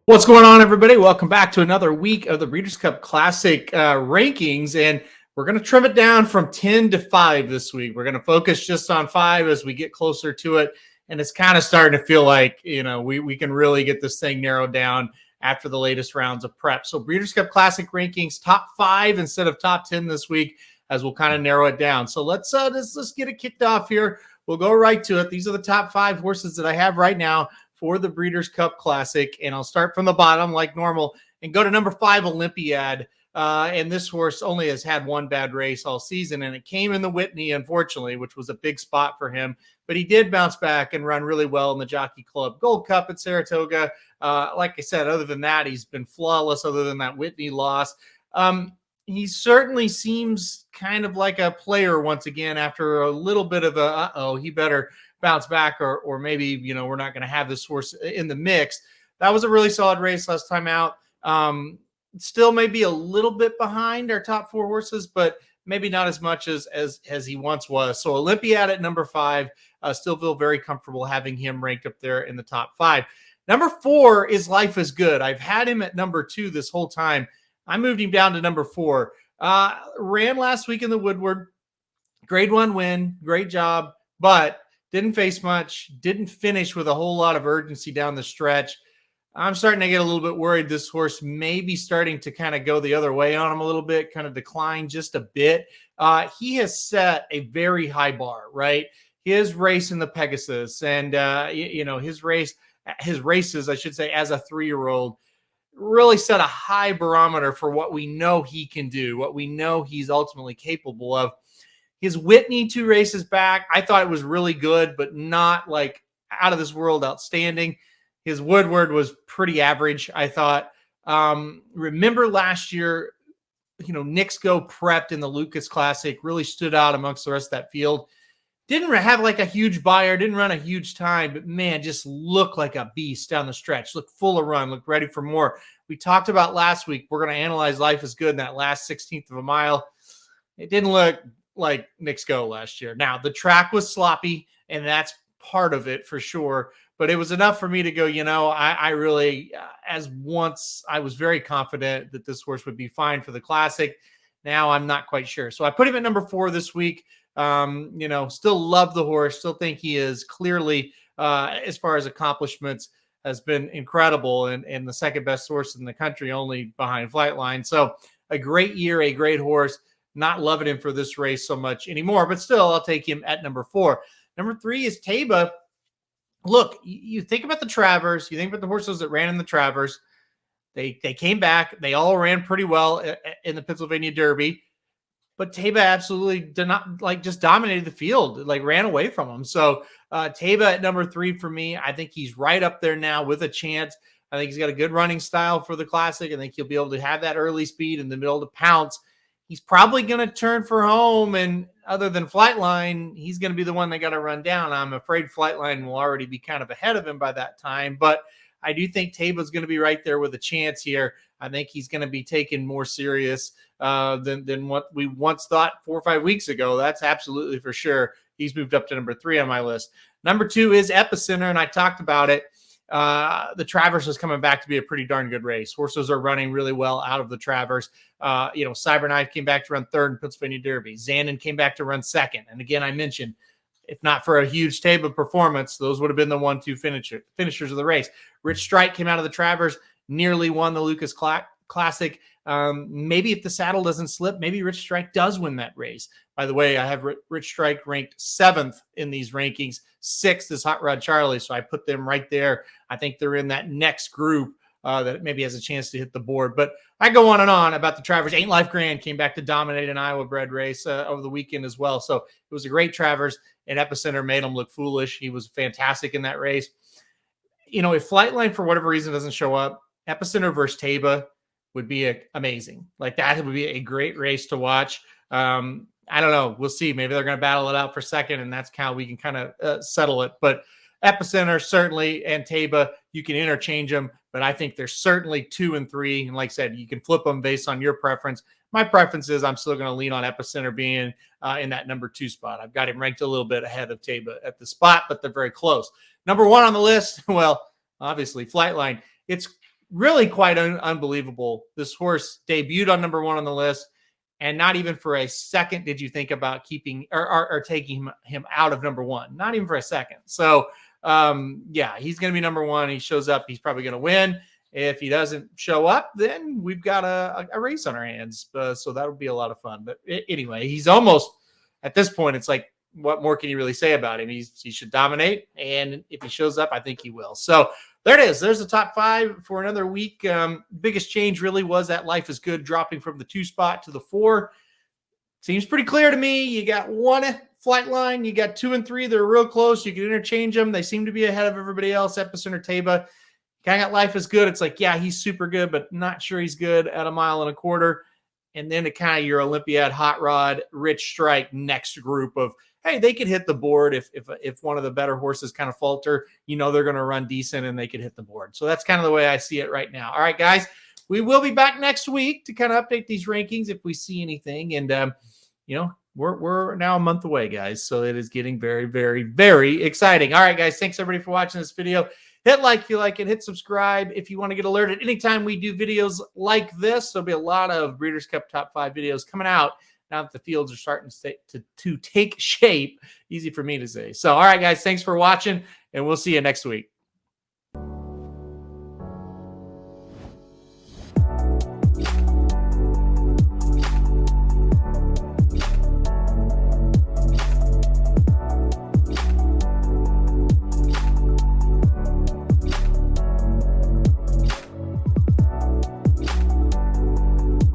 What's going on, everybody? Welcome back to another week of the Breeders' Cup Classic rankings, and we're going to trim it down from 10 to 5 this week. We're going to focus just on 5 as we get closer to it, and it's kind of starting to feel like, we can really get this thing narrowed down after the latest rounds of prep. So Breeders' Cup Classic rankings, top 5 instead of top 10 this week, as we'll kind of narrow it down. So let's get it kicked off here. We'll go right to it. These are the top 5 horses that I have right now for the Breeders' Cup Classic, and I'll start from the bottom like normal and go to number 5, Olympiad. And this horse only has had one bad race all season, and it came in the Whitney, unfortunately, which was a big spot for him. But he did bounce back and run really well in the Jockey Club Gold Cup at Saratoga. Like I said, other than that, he's been flawless other than that Whitney loss. He certainly seems kind of like a player once again after a little bit of he better bounce back or maybe, we're not going to have this horse in the mix. That was a really solid race last time out. Still maybe a little bit behind our top 4 horses, but maybe not as much as he once was. So Olympiad at number 5, still feel very comfortable having him ranked up there in the top 5. Number 4 is Life is Good. I've had him at number 2 this whole time. I moved him down to number 4. Ran last week in the Woodward. Grade 1 win. Great job. But didn't face much. Didn't finish with a whole lot of urgency down the stretch. I'm starting to get a little bit worried this horse may be starting to kind of go the other way on him a little bit, kind of decline just a bit. He has set a very high bar, right? His race in the Pegasus and, his races, I should say, as a 3-year-old, really set a high barometer for what we know he can do, what we know he's ultimately capable of. His Whitney 2 races back, I thought it was really good, but not like out of this world outstanding. His Woodward was pretty average, I thought. Remember last year, Knicks Go prepped in the Lucas Classic, really stood out amongst the rest of that field. Didn't have like a huge buyer, didn't run a huge time, but man, just looked like a beast down the stretch. Looked full of run, looked ready for more. We talked about last week, we're going to analyze Life is Good in that last 16th of a mile. It didn't look like Knicks Go last year. Now, the track was sloppy, and that's part of it for sure, but it was enough for me to go, I really, as once I was very confident that this horse would be fine for the Classic. Now I'm not quite sure. So I put him at number 4 this week. Still love the horse, still think he is clearly, as far as accomplishments, has been incredible and the second best horse in the country, only behind Flightline. So a great year, a great horse. Not loving him for this race so much anymore, but still I'll take him at number 4. Number 3 is Taba. Look, you think about the Travers, you think about the horses that ran in the Travers. They came back. They all ran pretty well in the Pennsylvania Derby. But Taba absolutely did not just dominated the field, ran away from him. So Taba at number 3 for me. I think he's right up there now with a chance. I think he's got a good running style for the Classic. I think he'll be able to have that early speed in the middle to pounce. He's probably going to turn for home, and other than Flightline, he's going to be the one they got to run down. I'm afraid Flightline will already be kind of ahead of him by that time, but I do think Taba's going to be right there with a chance here. I think he's going to be taken more serious than what we once thought 4 or 5 weeks ago. That's absolutely for sure. He's moved up to number 3 on my list. Number 2 is Epicenter, and I talked about it. The Travers is coming back to be a pretty darn good race. Horses are running really well out of the Travers. Cyberknife came back to run 3rd in Pennsylvania Derby. Zandon came back to run 2nd. And again, I mentioned, if not for a huge Taba performance, those would have been the 1-2 finishers of the race. Rich Strike came out of the Travers, nearly won the Lucas Classic. Maybe if the saddle doesn't slip, maybe Rich Strike does win that race. By the way, I have Rich Strike ranked 7th in these rankings. 6th is Hot Rod Charlie, so I put them right there. I think they're in that next group that maybe has a chance to hit the board. But I go on and on about the Travers. Ain't Life Grand came back to dominate an Iowa bred race over the weekend as well. So it was a great Travers, and Epicenter made him look foolish. He was fantastic in that race. If Flightline, for whatever reason, doesn't show up, Epicenter versus Taba would be amazing. That would be a great race to watch. I don't know. We'll see. Maybe they're going to battle it out for second, and that's how we can kind of settle it. But Epicenter, certainly, and Taba, you can interchange them, but I think they're certainly 2 and 3. And like I said, you can flip them based on your preference. My preference is I'm still going to lean on Epicenter being in that number 2 spot. I've got him ranked a little bit ahead of Taba at the spot, but they're very close. Number 1 on the list, well, obviously, Flightline. It's really quite unbelievable. This horse debuted on number 1 on the list, and not even for a second did you think about keeping or taking him out of number 1. Not even for a second. So, yeah, he's going to be number 1. He shows up, he's probably going to win. If he doesn't show up, then we've got a race on our hands. So that would be a lot of fun. But anyway, he's almost, at this point, it's like, what more can you really say about him? He should dominate. And if he shows up, I think he will. So there it is. There's the top 5 for another week. Biggest change really was that Life is Good dropping from the 2 spot to the 4. Seems pretty clear to me. You got 1 flight line. You got 2 and 3. They're real close. You can interchange them. They seem to be ahead of everybody else. Epicenter, Taba. Kind of got Life is Good. It's like, yeah, he's super good, but not sure he's good at 1.25 miles. And then it kind of your Olympiad, Hot Rod, Rich Strike next group of, hey, they could hit the board if one of the better horses kind of falter. You know they're going to run decent and they could hit the board. So that's kind of the way I see it right now. All right, guys, we will be back next week to kind of update these rankings if we see anything. And, we're now a month away, guys. So it is getting very, very, very exciting. All right, guys, thanks everybody for watching this video. Hit like if you like it. Hit subscribe if you want to get alerted anytime we do videos like this. There'll be a lot of Breeders' Cup Top 5 videos coming out now that the fields are starting to take shape. Easy for me to say. So, all right, guys, thanks for watching, and we'll see you next week.